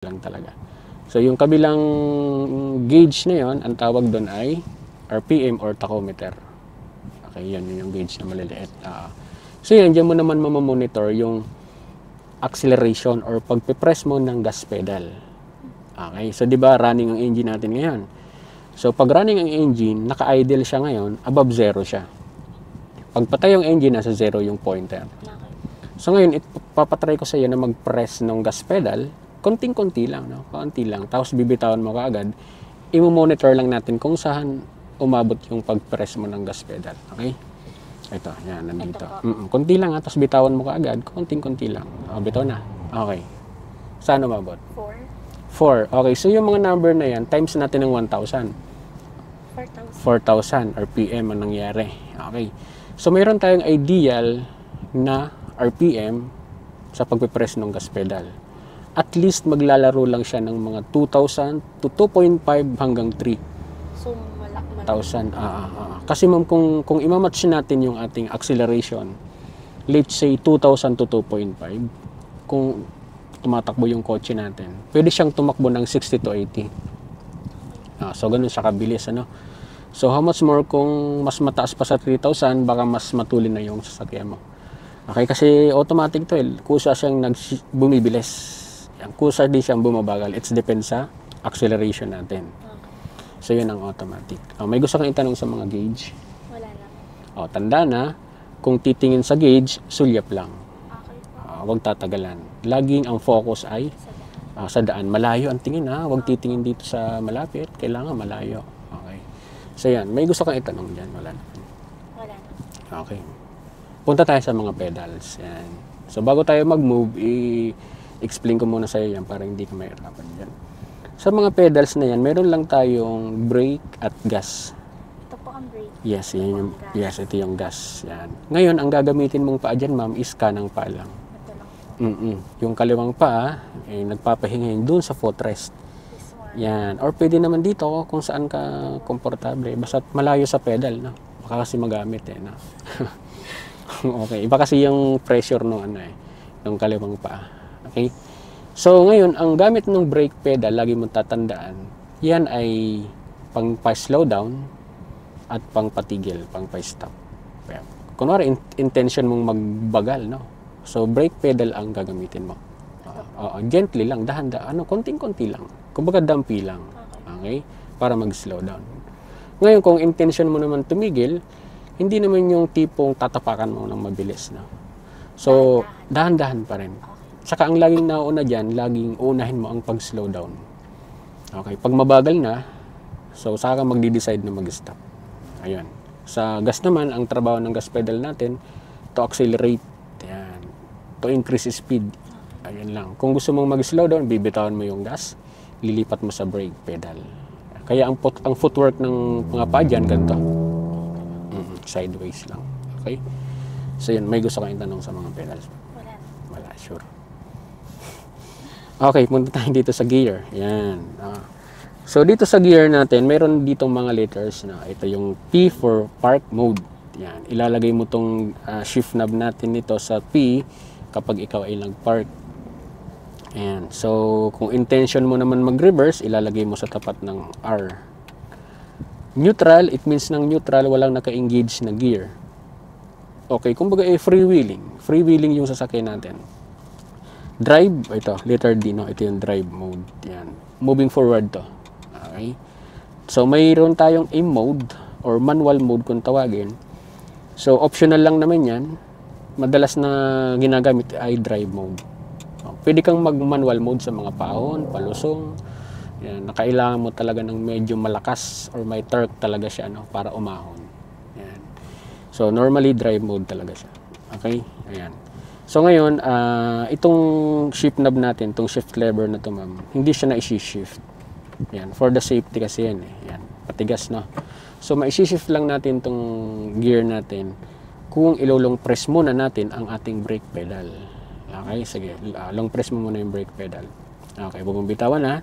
lang talaga. So yung kabilang gauge na yon, ang tawag doon ay RPM or tachometer. Okay, yan yung gauge na maliliit. So yan, dyan mo naman mamamonitor yung acceleration or pagpipress mo ng gas pedal. Okay, so di ba running ang engine natin ngayon? So pag running ang engine, naka-idle siya ngayon, above 0 siya. Pag patay yung engine, nasa 0 yung pointer. So ngayon, ipapatry ko sa iyo na mag-press ng gas pedal, konting-konti lang, no? Konti lang. Tapos bibitawan mo kaagad. I-monitor lang natin kung saan umabot yung pag-press mo ng gas pedal. Okay? Ito, yan, nandito. Konti lang, ha? Tapos bitawan mo kaagad. Konting-konti lang. Bitaw na. Okay. Saan umabot? 4. Okay, so yung mga number na yan, times natin ng 1,000. 4,000 RPM ang nangyari. Okay. So mayroon tayong ideal na RPM sa pagpipress ng gas pedal. At least maglalaro lang siya ng mga 2,000 to 2.5 hanggang 3. So, 1,000. Kasi ma'am, kung imamatch natin yung ating acceleration, let's say 2,000 to 2.5, kung tumatakbo yung kotse natin, pwede siyang tumakbo ng 60 to 80. So, ganun siya kabilis, ano? So, how much more kung mas mataas pa sa 3,000, baka mas matulin na yung sasakyan mo. Okay, kasi automatic to, kusa siyang bumibilis. Kusa din siyang bumabagal. It depends sa acceleration natin. So, yun ang automatic. May gusto kang itanong sa mga gauge? Wala na. Tanda na, kung titingin sa gauge, sulyap lang. Okay. Huwag tatagalan. Laging ang focus ay sa daan. Malayo ang tingin, ha? Huwag titingin dito sa malapit. Kailangan malayo. Okay. So, yan. May gusto kang itanong dyan? Wala na. Wala na. Okay. Punta tayo sa mga pedals. Yan. So, bago tayo mag-move, explain ko muna sa iyo yan para hindi ka mahirapan dyan. Sa mga pedals na yan, meron lang tayong brake at gas. Ito po ang brake. Yes, yan ito yung gas. Yan. Ngayon, ang gagamitin mong paa dyan, ma'am, is kanang paa lang. Ito lang po. Yung kaliwang paa, nagpapahinga doon sa footrest. This one. Yan. Or pwede naman dito kung saan ka komportable. Basta malayo sa pedal, no? Baka kasi magamit, no? Okay. Iba kasi yung pressure ng kaliwang paa. Okay? So, ngayon, ang gamit ng brake pedal, lagi mong tatandaan, yan ay pang pa-slow down at pang patigil, pang pa-stop. Kunwari, intention mong magbagal, no? So, brake pedal ang gagamitin mo. Gently lang, dahan-dahan, konting-konti lang. Kumbaga, dampi lang. Okay? Para mag-slow down. Ngayon, kung intention mo naman tumigil, hindi naman yung tipong tatapakan mo ng mabilis, no? So, dahan-dahan pa rin. Saka ang laging nauna dyan, laging unahin mo ang pag-slow down. Okay, pag mabagal na, so saka magde-decide na mag-stop. Ayun. Sa gas naman, ang trabaho ng gas pedal natin, to accelerate. Ayan. To increase speed. Ayun lang. Kung gusto mong mag-slow down, bibitawan mo yung gas, lilipat mo sa brake pedal. Kaya ang footwork ng mga paa dyan, ganito. Sideways lang. Okay? So yun, may gusto kayong tanong sa mga pedals? Wala, sure. Okay, punta tayo dito sa gear. Yan. So, dito sa gear natin, mayroon ditong mga letters na ito yung P for park mode. Yan. Ilalagay mo tong shift knob natin nito sa P kapag ikaw ay nag-park. Yan. So, kung intention mo naman mag-reverse, ilalagay mo sa tapat ng R. Neutral, it means ng neutral, walang naka-engage na gear. Okay, kumbaga freewheeling. Freewheeling yung sasakyan natin. Drive, ito, letter D, no? Ito yung drive mode. Yan. Moving forward to. Okay? So, mayroon tayong aim mode or manual mode kung tawagin. So, optional lang naman yan. Madalas na ginagamit ay drive mode. Pwede kang mag-manual mode sa mga pahon, palusong. Yan. Nakailangan mo talaga ng medyo malakas or may torque talaga siya, no? Para umahon. Yan. So, normally drive mode talaga siya. Okay? Ayan. So ngayon, itong shift knob natin, itong shift lever na to, ma'am, hindi siya na isi-shift. Yan, for the safety kasi yan eh. Yan, patigas, no? So ma-isi-shift lang natin itong gear natin kung ilolong press muna natin ang ating brake pedal. Okay, sige. Long press mo muna yung brake pedal. Okay, huwag mong bitawan, ha?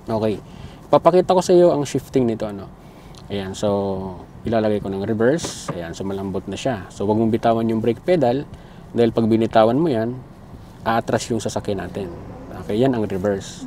Okay. Papakita ko sa iyo ang shifting nito, ano? Ayan, so ilalagay ko ng reverse. Ayan, so malambot na siya. So huwag mong bitawan yung brake pedal. Dahil pag binitawan mo yan, aatras yung sasakyan natin. Okay, yan ang reverse.